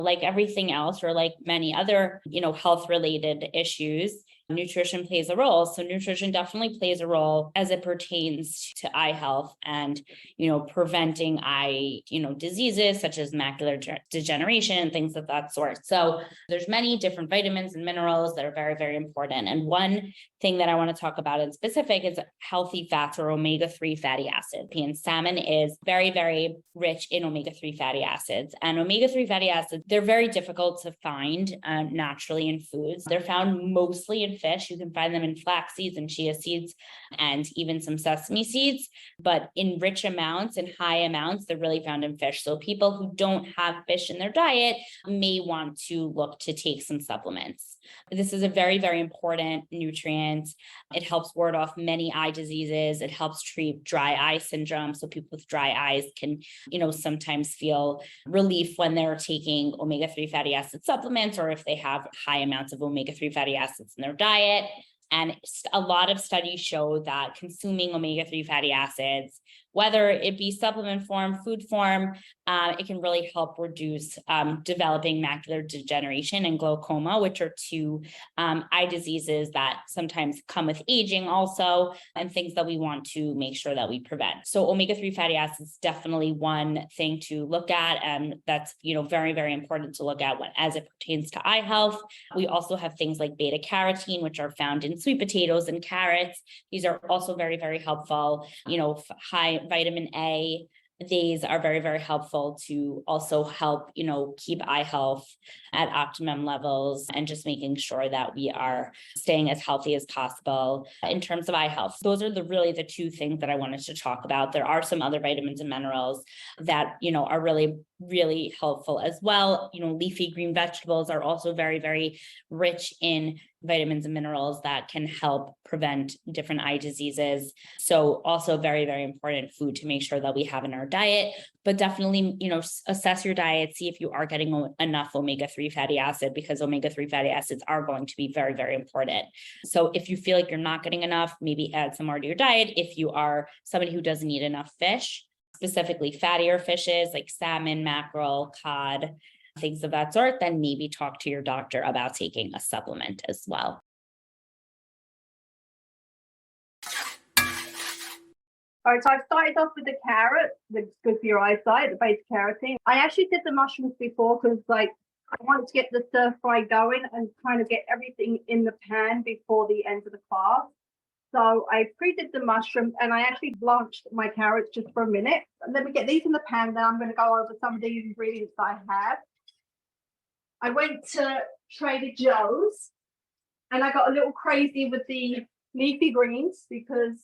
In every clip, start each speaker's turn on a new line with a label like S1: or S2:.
S1: like everything else, or like many other, health related issues, nutrition plays a role. So nutrition definitely plays a role as it pertains to eye health and, preventing eye, diseases such as macular degeneration and things of that sort. So there's many different vitamins and minerals that are very, very important. And one thing that I want to talk about in specific is healthy fats, or omega-3 fatty acids. And salmon is very, very rich in omega-3 fatty acids. And omega-3 fatty acids, they're very difficult to find naturally in foods. They're found mostly in fish. You can find them in flax seeds and chia seeds and even some sesame seeds, but in rich amounts and high amounts, they're really found in fish. So people who don't have fish in their diet may want to look to take some supplements. This is a very, very important nutrient. It helps ward off many eye diseases. It helps treat dry eye syndrome. So people with dry eyes can, sometimes feel relief when they're taking omega-3 fatty acid supplements, or if they have high amounts of omega-3 fatty acids in their diet. And a lot of studies show that consuming omega-3 fatty acids, whether it be supplement form, food form, it can really help reduce developing macular degeneration and glaucoma, which are two eye diseases that sometimes come with aging also, and things that we want to make sure that we prevent. So omega-3 fatty acids, definitely one thing to look at. And that's, very, very important to look at as it pertains to eye health. We also have things like beta carotene, which are found in sweet potatoes and carrots. These are also very, very helpful. High vitamin A, these are very, very helpful to also help, keep eye health at optimum levels, and just making sure that we are staying as healthy as possible in terms of eye health. Those are really the two things that I wanted to talk about. There are some other vitamins and minerals that, are really, really helpful as well. Leafy green vegetables are also very, very rich in vitamins and minerals that can help prevent different eye diseases. So also very, very important food to make sure that we have in our diet, but definitely, assess your diet, see if you are getting enough omega-3 fatty acid, because omega-3 fatty acids are going to be very, very important. So if you feel like you're not getting enough, maybe add some more to your diet. If you are somebody who doesn't eat enough fish, specifically fattier fishes like salmon, mackerel, cod, things of that sort, then maybe talk to your doctor about taking a supplement as well.
S2: All right, so I've started off with the carrot, that's good for your eyesight, the beta carotene. I actually did the mushrooms before because, I wanted to get the stir fry going and kind of get everything in the pan before the end of the class. So I pre-did the mushrooms, and I actually blanched my carrots just for a minute. And let me get these in the pan, then I'm going to go over some of the ingredients I have. I went to Trader Joe's and I got a little crazy with the leafy greens because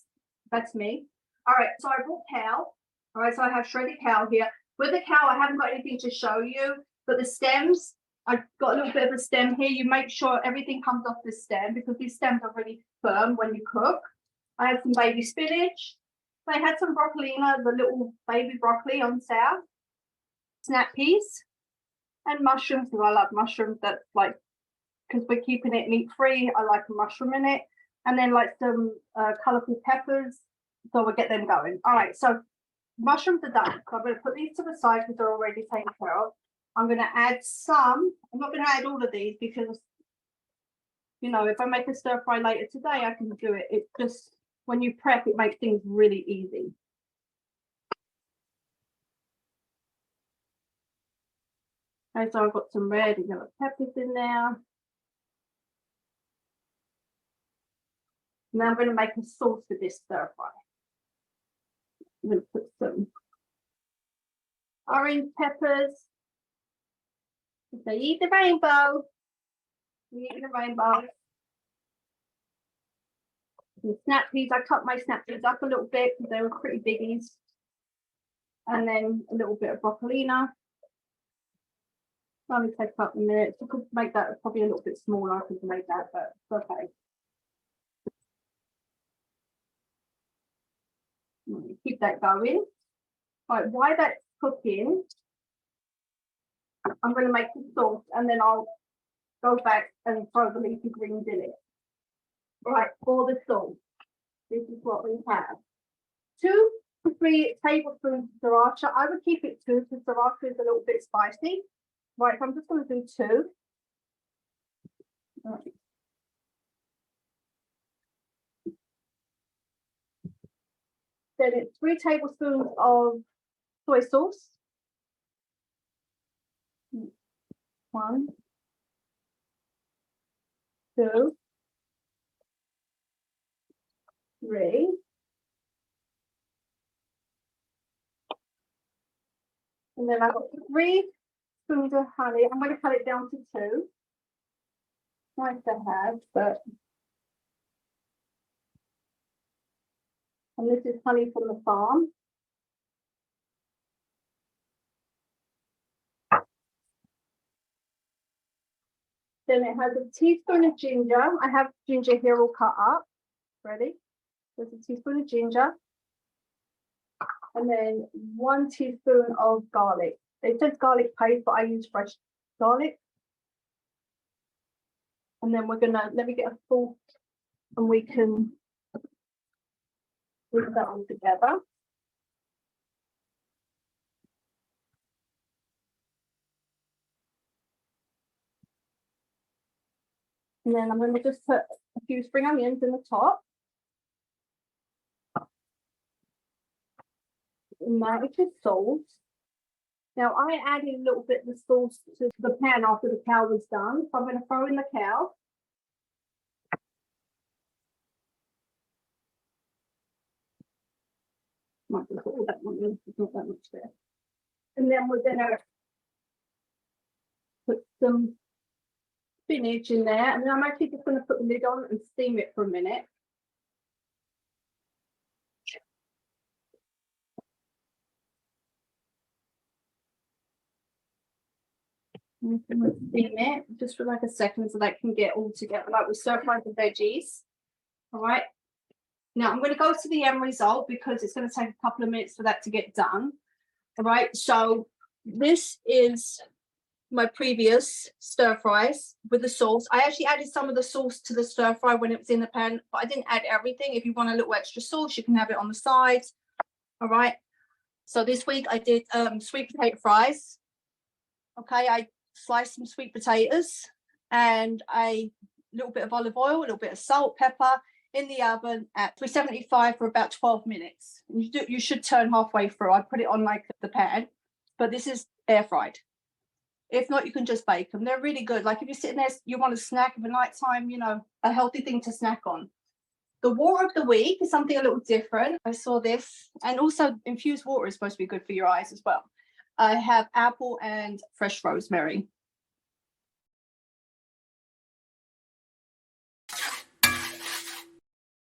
S2: that's me. All right, so I bought kale. All right, so I have shredded kale here. With the kale, I haven't got anything to show you, but the stems, I've got a little bit of a stem here. You make sure everything comes off the stem because these stems are really firm when you cook. I have some baby spinach. I had some broccolina, the little baby broccoli on sale, snap peas, and mushrooms, because I like mushrooms. That's because we're keeping it meat free, I like a mushroom in it. And then some colorful peppers, so we'll get them going. All right, so mushrooms are done. So I'm going to put these to the side because they're already taken care of. I'm going to add some. I'm not going to add all of these because, if I make a stir fry later today, I can do it. It's just when you prep, it makes things really easy. Okay, so I've got some red and yellow peppers in there. Now I'm going to make a sauce for this stir fry. I'm going to put some orange peppers. They eat the rainbow. We eat the rainbow. Some snap peas. I cut my snap peas up a little bit because they were pretty biggies. And then a little bit of broccolina. Only take a couple of minutes. I could make that probably a little bit smaller. I could make that, but it's okay. Keep that going. All right, while that's cooking, I'm going to make the sauce and then I'll go back and throw the leafy greens in it. All right, for the sauce, this is what we have. 2 to 3 tablespoons of sriracha. I would keep it 2 because sriracha is a little bit spicy. Right, I'm just going to do 2. Right. Then it's 3 tablespoons of soy sauce. 1, 2, 3. And then I've got 3 spoons of honey. I'm going to cut it down to 2. Nice to have, but and this is honey from the farm. Then it has a teaspoon of ginger. I have ginger here all cut up. Ready? There's a teaspoon of ginger. And then 1 teaspoon of garlic. It says garlic paste, but I use fresh garlic. And then we're gonna, let me get a fork and we can put that all together. And then I'm gonna just put a few spring onions in the top. And now it's just salt. Now I added a little bit of the sauce to the pan after the cow was done. So I'm going to throw in the cow. Might just put all that one in, there's not that much there. And then we're going to put some spinach in there. And then I'm actually just going to put the lid on and steam it for a minute. I'm going to steam it just for like a second so that can get all together, like we stir fry the veggies. All right. Now I'm going to go to the end result because it's going to take a couple of minutes for that to get done. All right. So this is my previous stir fries with the sauce. I actually added some of the sauce to the stir fry when it was in the pan, but I didn't add everything. If you want a little extra sauce, you can have it on the sides. All right. So this week I did sweet potato fries. Okay. I sliced some sweet potatoes and a little bit of olive oil, a little bit of salt, pepper in the oven at 375 for about 12 minutes. You should turn halfway through. I put it on like the pan, but this is air fried. If not, you can just bake them. They're really good. Like if you're sitting there, you want a snack of a nighttime, you know, a healthy thing to snack on. The water of the week is something a little different. I saw this, and also infused water is supposed to be good for your eyes as well. I have apple and fresh rosemary.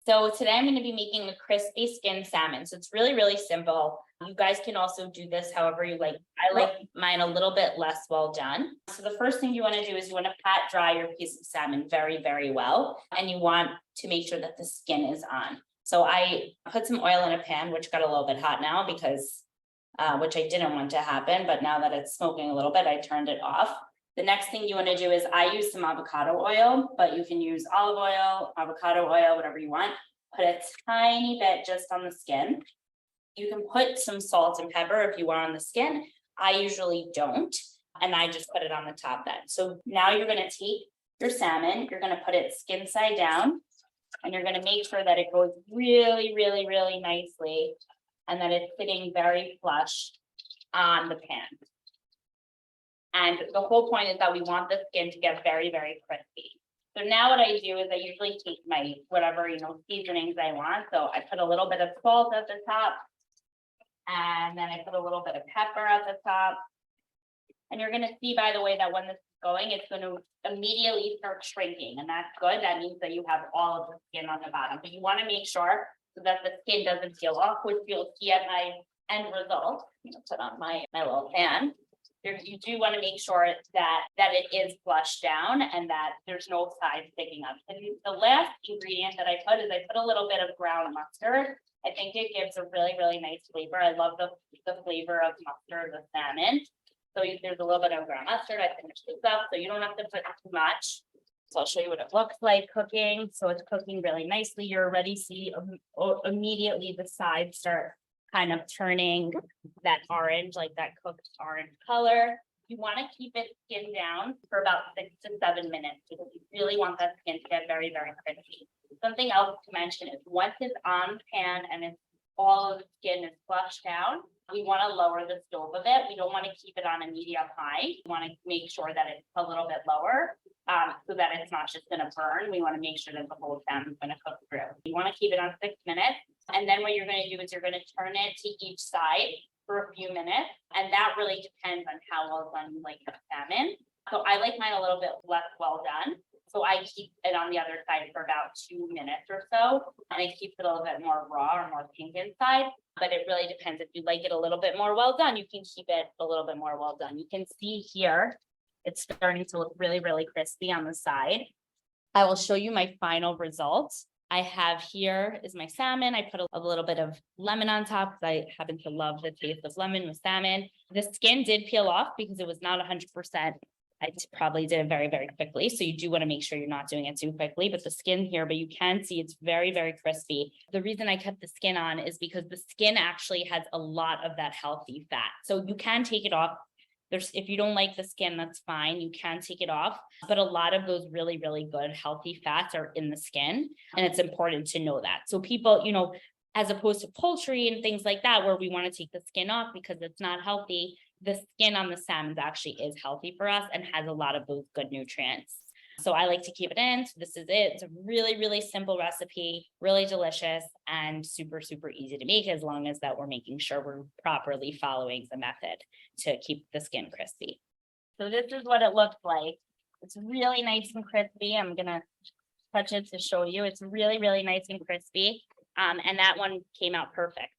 S1: So today I'm going to be making a crispy skin salmon. So it's really, really simple. You guys can also do this however you like. I like mine a little bit less well done. So the first thing you want to do is you want to pat dry your piece of salmon very, very well. And you want to make sure that the skin is on. So I put some oil in a pan, which got a little bit hot now because, which I didn't want to happen. But now that it's smoking a little bit, I turned it off. The next thing you want to do is I use some avocado oil, but you can use olive oil, avocado oil, whatever you want. Put a tiny bit just on the skin. You can put some salt and pepper if you want on the skin. I usually don't, and I just put it on the top then. So now you're going to take your salmon, you're going to put it skin side down, and you're going to make sure that it goes really, really, really nicely, and that it's sitting very flush on the pan. And the whole point is that we want the skin to get very, very crispy. So now what I do is I usually take my whatever, seasonings I want. So I put a little bit of salt at the top, and then I put a little bit of pepper at the top. And you're going to see, by the way, that when this is going, it's going to immediately start shrinking. And that's good. That means that you have all of the skin on the bottom. But you want to make sure so that the skin doesn't peel off, which you'll see at my end result. I'm going to put on my little pan. You do want to make sure that it is flushed down and that there's no sides sticking up. And the last ingredient that I put is I put a little bit of ground mustard. I think it gives a really, really nice flavor. I love the flavor of mustard, the salmon. So there's a little bit of ground mustard. I finished this up, so you don't have to put too much. So I'll show you what it looks like cooking. So it's cooking really nicely. You're already see immediately the sides start kind of turning that orange, like that cooked orange color. You want to keep it skin down for about 6 to 7 minutes because you really want that skin to get very, very crispy. Something else to mention is once it's on the pan and it's all of the skin is flushed down, we want to lower the stove a bit. We don't want to keep it on a medium high. We want to make sure that it's a little bit lower so that it's not just going to burn. We want to make sure that the whole salmon is going to cook through. You want to keep it on 6 minutes. And then what you're going to do is you're going to turn it to each side for a few minutes. And that really depends on how well done you like the salmon. So I like mine a little bit less well done. So I keep it on the other side for about 2 minutes or so, and it keeps it a little bit more raw or more pink inside. But it really depends. If you like it a little bit more well done, you can keep it a little bit more well done. You can see here, it's starting to look really, really crispy on the side. I will show you my final results. I have here is my salmon. I put a little bit of lemon on top because I happen to love the taste of lemon with salmon. The skin did peel off because it was not 100%. I probably did it very, very quickly. So you do want to make sure you're not doing it too quickly, but the skin here, but you can see it's very, very crispy. The reason I kept the skin on is because the skin actually has a lot of that healthy fat. So you can take it off. If you don't like the skin, that's fine. You can take it off, but a lot of those really, really good healthy fats are in the skin. And it's important to know that. So people, as opposed to poultry and things like that, where we want to take the skin off because it's not healthy, the skin on the salmon actually is healthy for us and has a lot of those good nutrients. So I like to keep it in. So this is it. It's a really, really simple recipe, really delicious and super, super easy to make as long as that we're making sure we're properly following the method to keep the skin crispy. So this is what it looks like. It's really nice and crispy. I'm going to touch it to show you. It's really, really nice and crispy. And that one came out perfect.